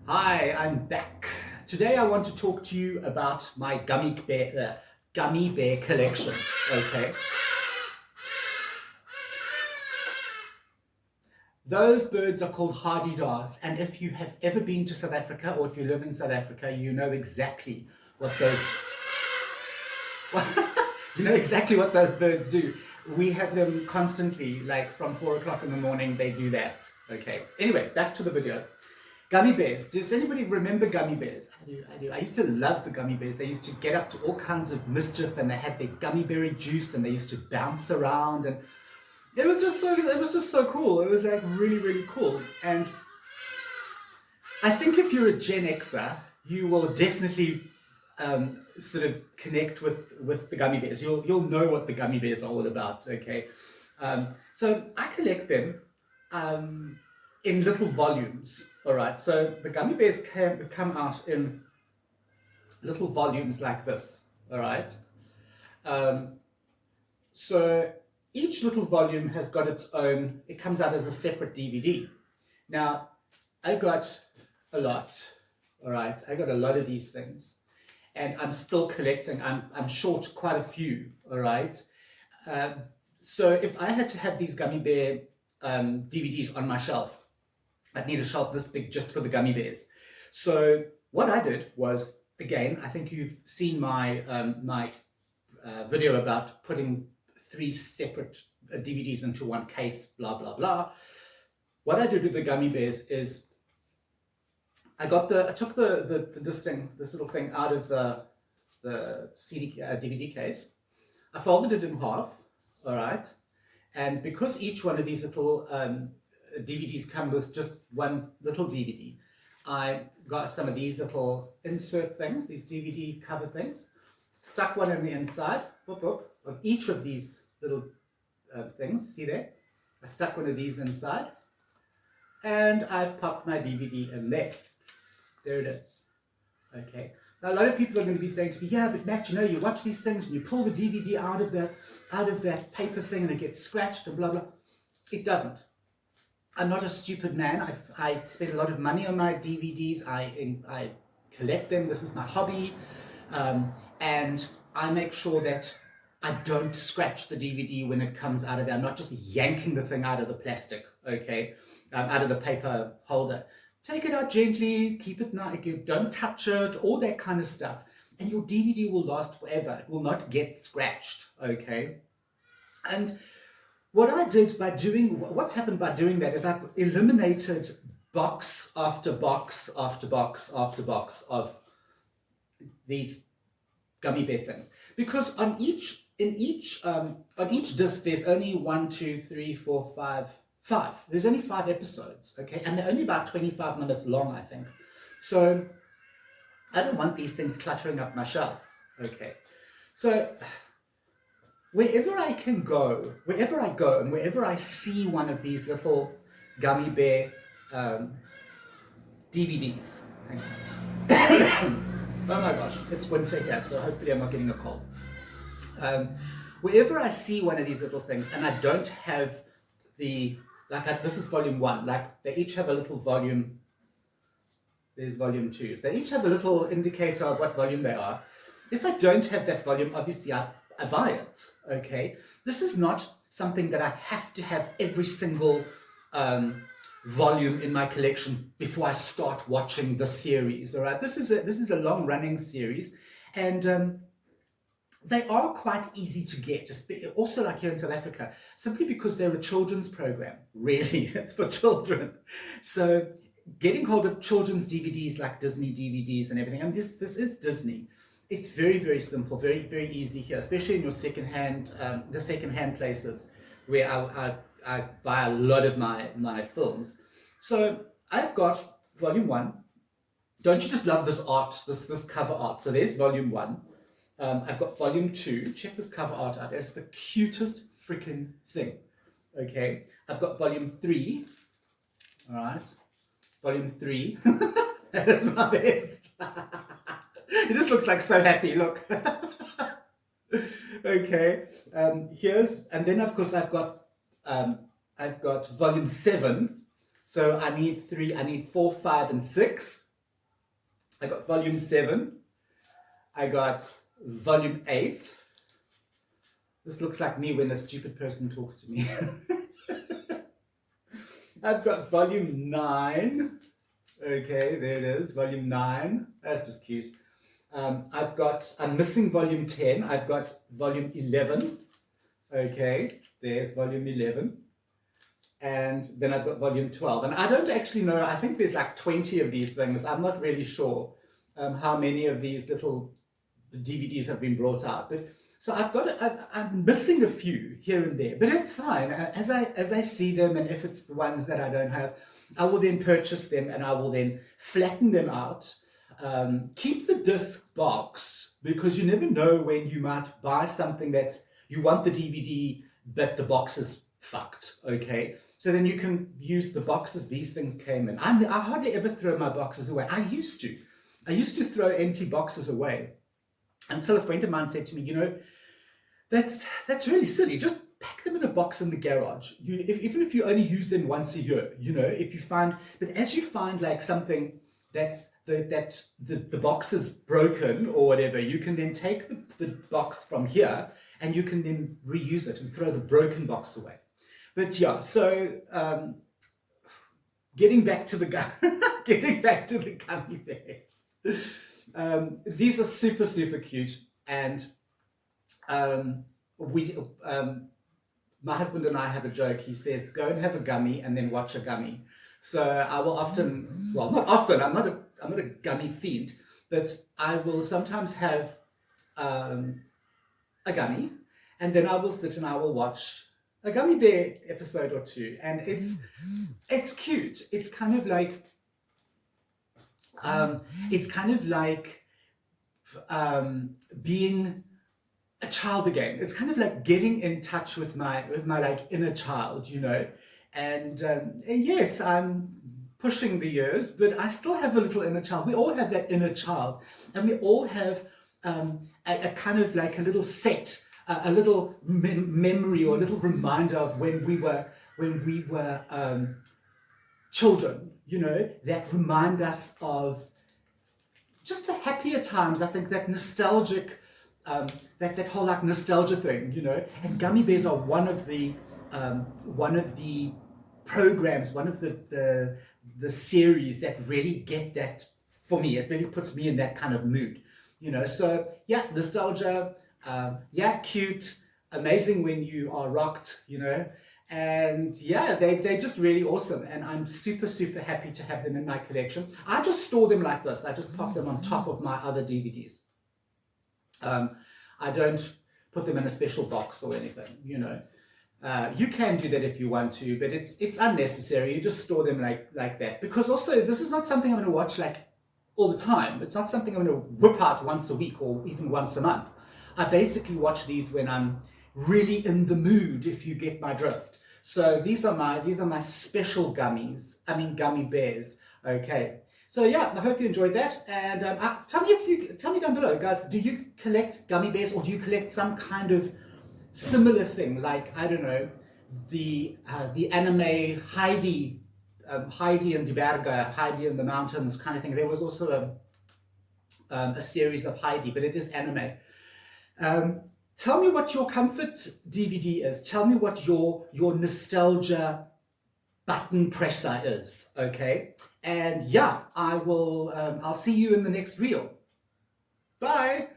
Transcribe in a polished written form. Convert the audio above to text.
Hi, I'm back. Today I want to talk to you about my gummy bear collection. Okay, those birds are called hardy-dars, and if you have ever been to South Africa or if you live in South Africa, you know exactly what those you know exactly what those birds do. We have them constantly, like from 4 o'clock in the morning. They do that. Okay. Anyway, back to the video. Gummy bears. Does anybody remember gummy bears? I do. I used to love the gummy bears. They used to get up to all kinds of mischief, and they had their gummy berry juice, and they used to bounce around, and it was just so cool. It was like really, really cool. And I think if you're a Gen Xer, you will definitely sort of connect with the gummy bears. You'll know what the gummy bears are all about. Okay, so I collect them in little volumes. All right, so the gummy bears come out in little volumes like this. All right, so each little volume has got its own. It comes out as a separate DVD. Now, I got a lot. All right, I got a lot of these things, and I'm still collecting. I'm short quite a few. All right, so if I had to have these gummy bear DVDs on my shelf, I'd need a shelf this big just for the gummy bears. So what I did was, again, I think you've seen my video about putting 3 separate DVDs into one case, blah, blah, blah. What I did with the gummy bears is I took this little thing out of the DVD case. I folded it in half, all right? And because each one of these little DVDs come with just one little DVD, I got some of these little insert things, these DVD cover things, stuck one in the inside, of each of these little things, see there? I stuck one of these inside, and I've popped my DVD in there. There it is. Okay. Now a lot of people are going to be saying to me, yeah, but Matt, you watch these things and you pull the DVD out of that paper thing and it gets scratched and blah, blah. It doesn't. I'm not a stupid man. I spend a lot of money on my DVDs. I collect them. This is my hobby. And I make sure that I don't scratch the DVD when it comes out of there. I'm not just yanking the thing out of the plastic, okay, out of the paper holder. Take it out gently, keep it nice, don't touch it, all that kind of stuff. And your DVD will last forever. It will not get scratched, okay? And what's happened by doing that is I've eliminated box after box after box after box of these gummy bear things. Because on each disc there's only 1, 2, 3, 4, 5. There's only 5 episodes, okay? And they're only about 25 minutes long, I think. So I don't want these things cluttering up my shelf, okay? So wherever I go and wherever I see one of these little gummy bear DVDs, oh my gosh, it's winter here, so hopefully I'm not getting a cold. Wherever I see one of these little things and I don't have this is volume 1, like they each have a little volume. There's volume 2. So they each have a little indicator of what volume they are. If I don't have that volume, obviously I buy it, okay? This is not something that I have to have every single volume in my collection before I start watching the series, all right? This is a long-running series, and they are quite easy to get, also like here in South Africa, simply because they're a children's program. Really, it's for children. So getting hold of children's DVDs like Disney DVDs and everything, and this is Disney. It's very, very simple, very, very easy here, especially in your the second-hand places where I buy a lot of my films. So I've got volume 1. Don't you just love this art, this cover art? So there's volume 1. I've got volume 2. Check this cover art out. It's the cutest freaking thing. Okay. I've got volume 3. All right. Volume 3. That's my best. It just looks like so happy. Look. Okay. And then of course I've got volume 7. So I need 4, 5, and 6. I got volume 7. I got volume 8. This looks like me when a stupid person talks to me. I've got volume 9. Okay, there it is, volume 9. That's just cute. I'm missing volume 10. I've got volume 11. Okay, there's volume 11. And then I've got volume 12. And I don't actually know, I think there's like 20 of these things. I'm not really sure how many of these little DVDs have been brought out. But so I'm missing a few here and there, but it's fine. As I see them, and if it's the ones that I don't have, I will then purchase them and I will then flatten them out. Keep the disc box, because you never know when you might buy something you want the DVD, but the box is fucked, okay? So then you can use the boxes these things came in. I hardly ever throw my boxes away. I used to throw empty boxes away until a friend of mine said to me, that's really silly. Just pack them in a box in the garage. Even if you only use them once a year, if you find, but as you find like something that the box is broken or whatever, you can then take the box from here and you can then reuse it and throw the broken box away. But yeah, so getting back to the gummy bears. These are super, super cute, and my husband and I have a joke. He says, "Go and have a gummy and then watch a gummy." So I will often, well, not often. I'm not a gummy fiend, but I will sometimes have a gummy, and then I will sit and I will watch a gummy bear episode or two, and it's cute. It's kind of like being a child again. It's kind of like getting in touch with my like inner child, and yes, I'm pushing the years, but I still have a little inner child. We all have that inner child, and we all have a kind of like a little set, a little memory or a little reminder of when we were children, that remind us of just the happier times. I think that nostalgic, that whole like nostalgia thing, and gummy bears are one of the programs, one of the series that really get that for me. It really puts me in that kind of mood, so yeah, nostalgia, yeah, cute, amazing when you are rocked, and yeah, they're just really awesome, and I'm super, super happy to have them in my collection. I just store them like this. I just pop them on top of my other DVDs. I don't put them in a special box or anything, you can do that if you want to, but it's unnecessary. You just store them like that, because also this is not something I'm going to watch like all the time. It's not something I'm going to whip out once a week or even once a month. I basically watch these when I'm really in the mood, if you get my drift. So these are my special gummy bears. Okay. So yeah, I hope you enjoyed that, and tell me down below, guys. Do you collect gummy bears, or do you collect some kind of similar thing, like, I don't know, the anime Heidi and Berge, Heidi in the mountains kind of thing. There was also a series of Heidi, but it is anime. Tell me what your comfort DVD is. Tell me what your nostalgia button presser is, okay? And yeah, I'll see you in the next reel. Bye!